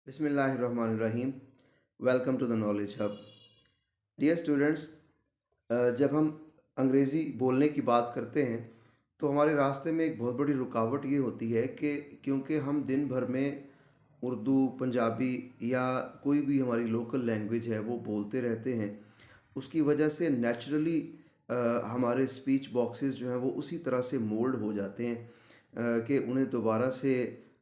बिस्मिल्लाहिर्रहमानिर्रहीम। Welcome to the knowledge hub. Dear students, जब हम अंग्रेज़ी बोलने की बात करते हैं तो हमारे रास्ते में एक बहुत बड़ी रुकावट ये होती है कि क्योंकि हम दिन भर में उर्दू, पंजाबी या कोई भी हमारी लोकल लैंग्वेज है वो बोलते रहते हैं। उसकी वजह से नेचुरली हमारे स्पीच बॉक्सेस जो हैं वो उसी तरह से मोल्ड हो जाते हैं कि उन्हें दोबारा से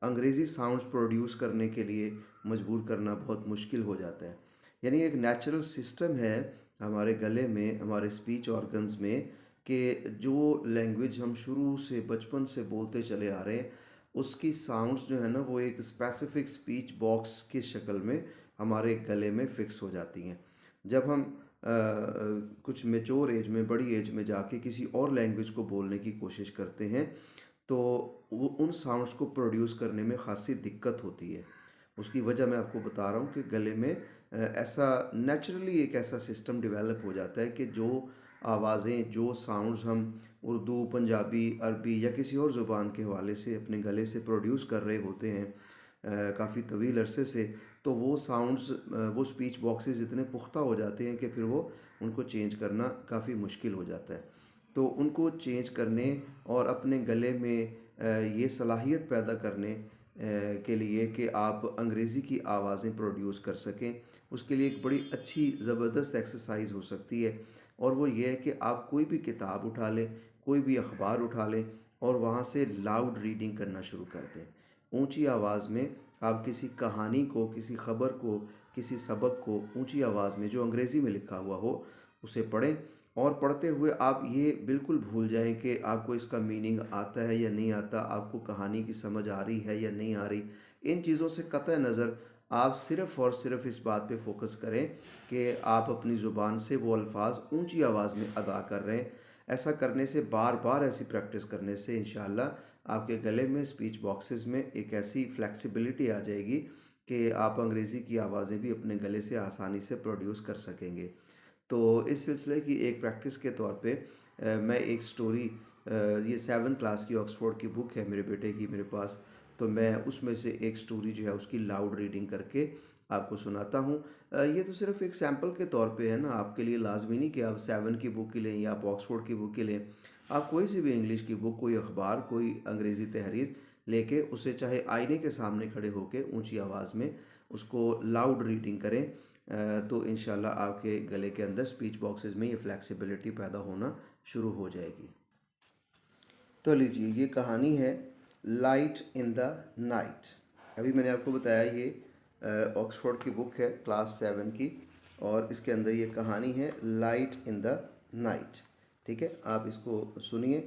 अंग्रेज़ी साउंड्स प्रोड्यूस करने के लिए मजबूर करना बहुत मुश्किल हो जाता है। यानी एक नेचुरल सिस्टम है हमारे गले में, हमारे स्पीच ऑर्गन्स में, कि जो लैंग्वेज हम शुरू से बचपन से बोलते चले आ रहे हैं उसकी साउंड्स जो है ना वो एक स्पेसिफिक स्पीच बॉक्स की शक्ल में हमारे गले में फ़िक्स हो जाती हैं। जब हम कुछ मेच्योर एज में, बड़ी एज में जाके किसी और लैंग्वेज को बोलने की कोशिश करते हैं तो वो उन साउंड्स को प्रोड्यूस करने में ख़ासी दिक्कत होती है। उसकी वजह मैं आपको बता रहा हूँ कि गले में ऐसा नेचुरली एक ऐसा सिस्टम डेवलप हो जाता है कि जो आवाज़ें, जो साउंड्स हम उर्दू, पंजाबी, अरबी या किसी और ज़ुबान के हवाले से अपने गले से प्रोड्यूस कर रहे होते हैं काफ़ी तवील अरसे से, तो वो साउंड्स, वो स्पीच बॉक्सेस इतने पुख्ता हो जाते हैं कि फिर वो उनको चेंज करना काफ़ी मुश्किल हो जाता है। तो उनको चेंज करने और अपने गले में ये सलाहियत पैदा करने के लिए कि आप अंग्रेज़ी की आवाज़ें प्रोड्यूस कर सकें, उसके लिए एक बड़ी अच्छी ज़बरदस्त एक्सरसाइज हो सकती है। और वो ये है कि आप कोई भी किताब उठा लें, कोई भी अखबार उठा लें और वहाँ से लाउड रीडिंग करना शुरू कर दें। ऊंची आवाज़ में आप किसी कहानी को, किसी ख़बर को, किसी सबक को ऊंची आवाज़ में जो अंग्रेज़ी में लिखा हुआ हो उसे पढ़ें। और पढ़ते हुए आप ये बिल्कुल भूल जाएं कि आपको इसका मीनिंग आता है या नहीं आता, आपको कहानी की समझ आ रही है या नहीं आ रही। इन चीज़ों से कतई नज़र आप सिर्फ़ और सिर्फ इस बात पे फोकस करें कि आप अपनी ज़ुबान से वो अल्फाज ऊंची आवाज़ में अदा कर रहे हैं। ऐसा करने से, बार बार ऐसी प्रैक्टिस करने से इंशाअल्लाह आपके गले में, स्पीच बॉक्सेस में एक ऐसी फ्लेक्सिबिलिटी आ जाएगी कि आप अंग्रेज़ी की आवाज़ें भी अपने गले से आसानी से प्रोड्यूस कर सकेंगे। तो इस सिलसिले की एक प्रैक्टिस के तौर पे मैं एक स्टोरी, ये 7 क्लास की ऑक्सफोर्ड की बुक है मेरे बेटे की मेरे पास, तो मैं उसमें से एक स्टोरी जो है उसकी लाउड रीडिंग करके आपको सुनाता हूँ। ये तो सिर्फ एक सैम्पल के तौर पे है ना, आपके लिए लाजमी नहीं कि आप 7 की बुक ही लें या आप ऑक्सफोर्ड की बुक ही लें। आप कोई सी भी इंग्लिश की बुक, कोई अखबार, कोई अंग्रेज़ी तहरीर लेके उसे चाहे आईने के सामने खड़े होकर ऊंची आवाज़ में उसको लाउड रीडिंग करें, तो इंशाल्लाह आपके गले के अंदर स्पीच बॉक्सेस में ये फ्लेक्सिबिलिटी पैदा होना शुरू हो जाएगी। तो लीजिए, ये कहानी है लाइट इन द नाइट। अभी मैंने आपको बताया ये ऑक्सफोर्ड की बुक है क्लास 7 की, और इसके अंदर ये कहानी है लाइट इन द नाइट। ठीक है, आप इसको सुनिए।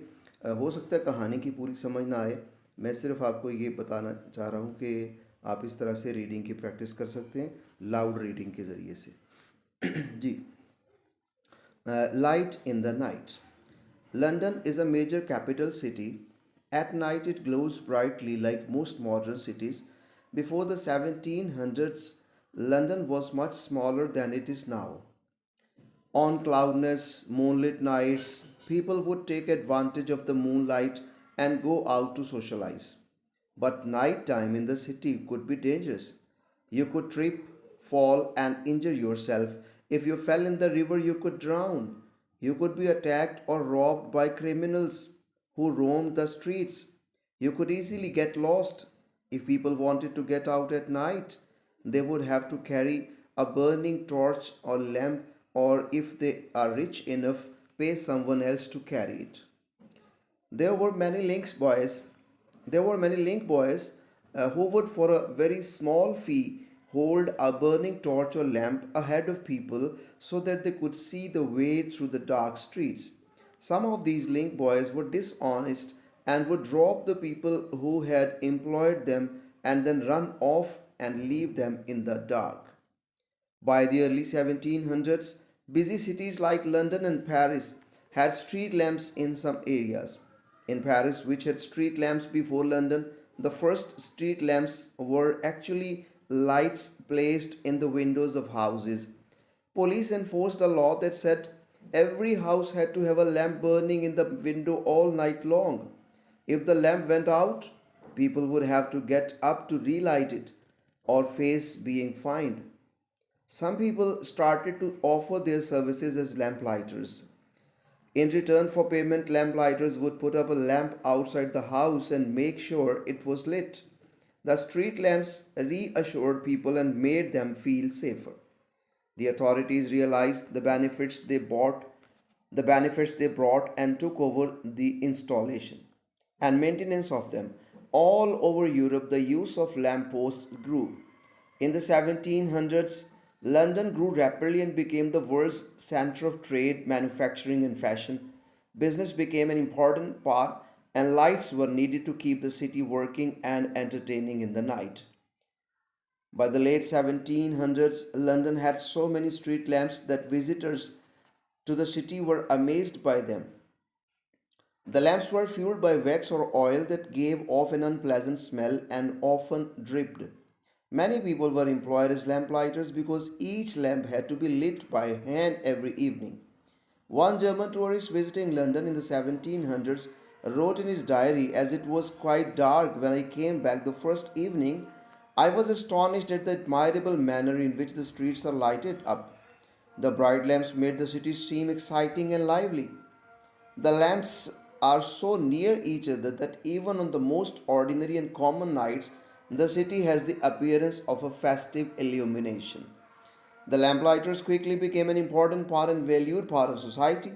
हो सकता है कहानी की पूरी समझ ना आए, मैं सिर्फ आपको ये बताना चाह रहा हूँ कि आप इस तरह से रीडिंग की प्रैक्टिस कर सकते हैं लाउड रीडिंग के ज़रिए से। जी। Light in the night. London is a major capital city. At night, it glows brightly like most modern cities. Before the 1700s, London was much smaller than it is now. On cloudless, moonlit nights, people would take advantage of the moonlight and go out to socialize. But night time in the city could be dangerous. You could trip, fall, and injure yourself. If you fell in the river, you could drown. You could be attacked or robbed by criminals who roamed the streets. You could easily get lost. If people wanted to get out at night, they would have to carry a burning torch or lamp, or if they are rich enough, pay someone else to carry it. There were many links boys. There were many link boys who would, for a very small fee, hold a burning torch or lamp ahead of people so that they could see the way through the dark streets. Some of these link boys were dishonest and would rob the people who had employed them and then run off and leave them in the dark. By the early 1700s, busy cities like London and Paris had street lamps in some areas. In Paris, which had street lamps before London, the first street lamps were actually lights placed in the windows of houses. Police enforced a law that said every house had to have a lamp burning in the window all night long. If the lamp went out, people would have to get up to relight it. or face being fined. Some people started to offer their services as lamplighters. In return for payment, lamplighters would put up a lamp outside the house and make sure it was lit. The street lamps reassured people and made them feel safer. The authorities realized the benefits they brought and took over the installation and maintenance of them. All over Europe, the use of lampposts grew. In the 1700s, London grew rapidly and became the world's center of trade, manufacturing, and fashion. Business became an important part, and lights were needed to keep the city working and entertaining in the night. By the late 1700s, London had so many street lamps that visitors to the city were amazed by them. The lamps were fueled by wax or oil that gave off an unpleasant smell and often dripped. Many people were employed as lamplighters because each lamp had to be lit by hand every evening. One German tourist visiting London in the 1700s wrote in his diary, "As it was quite dark when I came back the first evening, I was astonished at the admirable manner in which the streets are lighted up. The bright lamps made the city seem exciting and lively. The lamps are so near each other that even on the most ordinary and common nights, the city has the appearance of a festive illumination." The lamplighters quickly became an important part and valued part of society.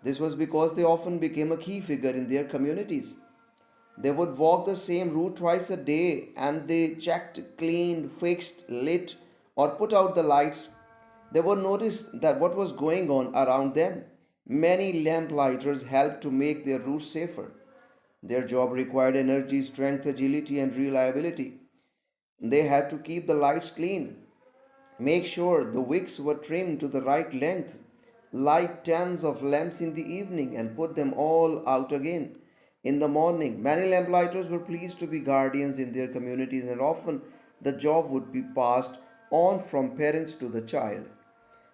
This was because they often became a key figure in their communities. They would walk the same route twice a day and they checked, cleaned, fixed, lit, or put out the lights. They would notice that what was going on around them. Many lamplighters helped to make their routes safer. Their job required energy, strength, agility, and reliability. They had to keep the lights clean, make sure the wicks were trimmed to the right length, light tens of lamps in the evening, and put them all out again in the morning. Many lamplighters were pleased to be guardians in their communities, and often the job would be passed on from parents to the child.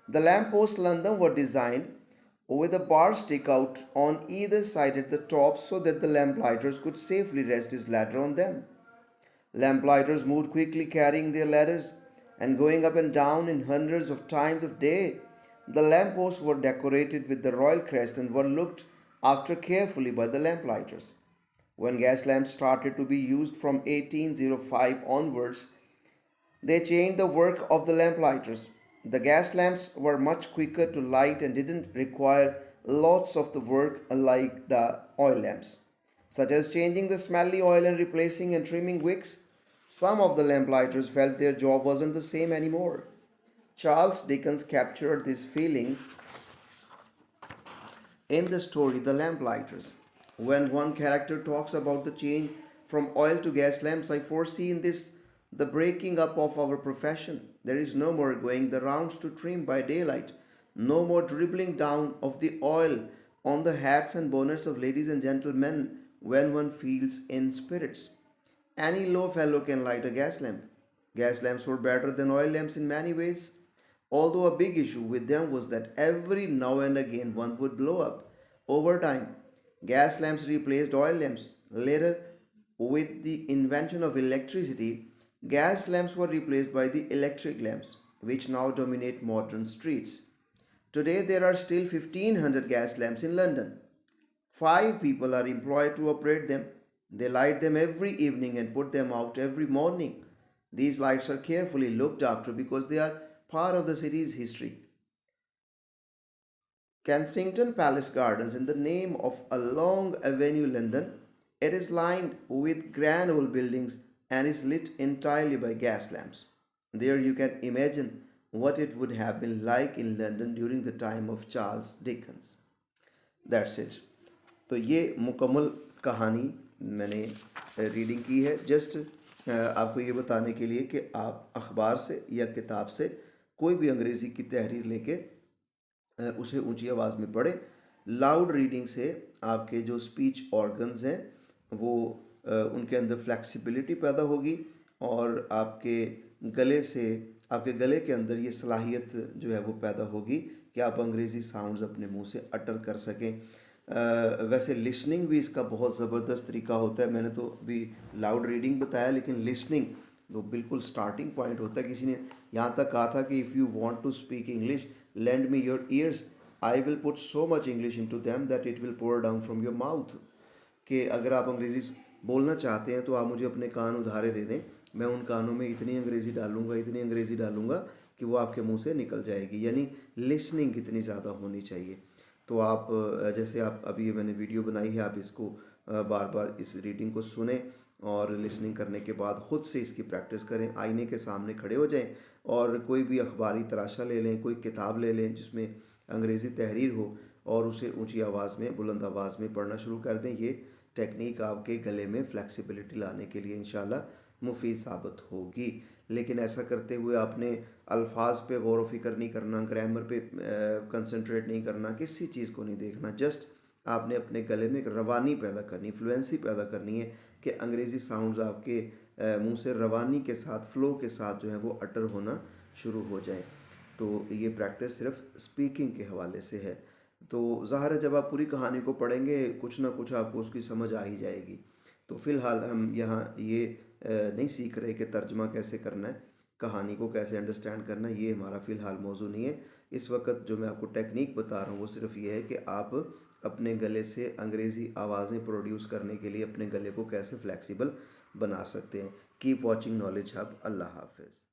The lampposts London were designed with a bar stick out on either side at the top so that the lamplighters could safely rest his ladder on them. Lamplighters moved quickly carrying their ladders and going up and down in hundreds of times a day. The lampposts were decorated with the royal crest and were looked after carefully by the lamplighters. When gas lamps started to be used from 1805 onwards, they changed the work of the lamplighters. The gas lamps were much quicker to light and didn't require lots of the work like the oil lamps, such as changing the smelly oil and replacing and trimming wicks. Some of the lamplighters felt their job wasn't the same anymore. Charles Dickens captured this feeling in the story The Lamplighters. When one character talks about the change from oil to gas lamps, I foresee in this the breaking up of our profession. There is no more going the rounds to trim by daylight, no more dribbling down of the oil on the hats and bonnets of ladies and gentlemen when one feels in spirits. Any low fellow can light a gas lamp. Gas lamps were better than oil lamps in many ways, although a big issue with them was that every now and again one would blow up. Over time, gas lamps replaced oil lamps. Later, with the invention of electricity, gas lamps were replaced by the electric lamps, which now dominate modern streets. Today, there are still 1,500 gas lamps in London. 5 people are employed to operate them. They light them every evening and put them out every morning. These lights are carefully looked after because they are part of the city's history. Kensington Palace Gardens, in the name of a long avenue, London. It is lined with grand old buildings and is lit entirely by gas lamps. There you can imagine what it would have been like in London during the time of Charles Dickens. That's it. तो ये मुकम्मल कहानी मैंने reading की है just आपको ये बताने के लिए कि आप अखबार से या किताब से कोई भी अंग्रेज़ी की तहरीर लेके उसे ऊंची आवाज़ में पढ़ें। लाउड रीडिंग से आपके जो स्पीच ऑर्गन्स हैं वो उनके अंदर फ्लेक्सिबिलिटी पैदा होगी और आपके गले के अंदर ये सलाहियत जो है वो पैदा होगी कि आप अंग्रेज़ी साउंड्स अपने मुंह से अटर कर सकें। वैसे लिसनिंग भी इसका बहुत ज़बरदस्त तरीका होता है। मैंने तो अभी लाउड रीडिंग बताया, लेकिन लिसनिंग तो बिल्कुल स्टार्टिंग पॉइंट होता है। किसी ने यहाँ तक कहा था कि if you want to speak English lend me your ears, I will put so much English into them that it will pour down from your mouth। कि अगर आप अंग्रेज़ी बोलना चाहते हैं तो आप मुझे अपने कान उधारे दे दें, मैं उन कानों में इतनी अंग्रेज़ी डालूंगा, इतनी अंग्रेज़ी डालूंगा कि वो आपके मुंह से निकल जाएगी। यानी लिसनिंग कितनी ज़्यादा होनी चाहिए। तो आप जैसे आप अभी मैंने वीडियो बनाई है, आप इसको बार बार इस रीडिंग को सुने और लिसनिंग करने के बाद ख़ुद से इसकी प्रैक्टिस करें। आईने के सामने खड़े हो जाएं और कोई भी अखबारी तराशा ले लें, कोई किताब ले लें जिसमें अंग्रेज़ी तहरीर हो और उसे ऊंची आवाज़ में, बुलंद आवाज़ में पढ़ना शुरू कर दें। ये टेक्निक आपके गले में फ्लेक्सिबिलिटी लाने के लिए इंशाल्लाह मुफीद साबित होगी। लेकिन ऐसा करते हुए आपने अल्फाज पे गौर व फिक्र नहीं करना, ग्रामर पे कंसंट्रेट नहीं करना, किसी चीज़ को नहीं देखना। जस्ट आपने अपने गले में एक रवानी पैदा करनी, फ्लुएंसी पैदा करनी है कि अंग्रेज़ी साउंड्स आपके मुंह से रवानी के साथ, फ्लो के साथ जो है वो अटर होना शुरू हो जाए। तो ये प्रैक्टिस सिर्फ स्पीकिंग के हवाले से है। तो ज़ाहिर है जब आप पूरी कहानी को पढ़ेंगे कुछ ना कुछ आपको उसकी समझ आ ही जाएगी। तो फ़िलहाल हम यहाँ ये नहीं सीख रहे कि तर्जमा कैसे करना है, कहानी को कैसे अंडरस्टैंड करना है, ये हमारा फ़िलहाल मौजू नहीं है। इस वक्त जो मैं आपको टेक्निक बता रहा हूँ वो सिर्फ ये है कि आप अपने गले से अंग्रेज़ी आवाज़ें प्रोड्यूस करने के लिए अपने गले को कैसे फ्लेक्सिबल बना सकते हैं। Keep watching knowledge hub. अल्लाह हाफिज़।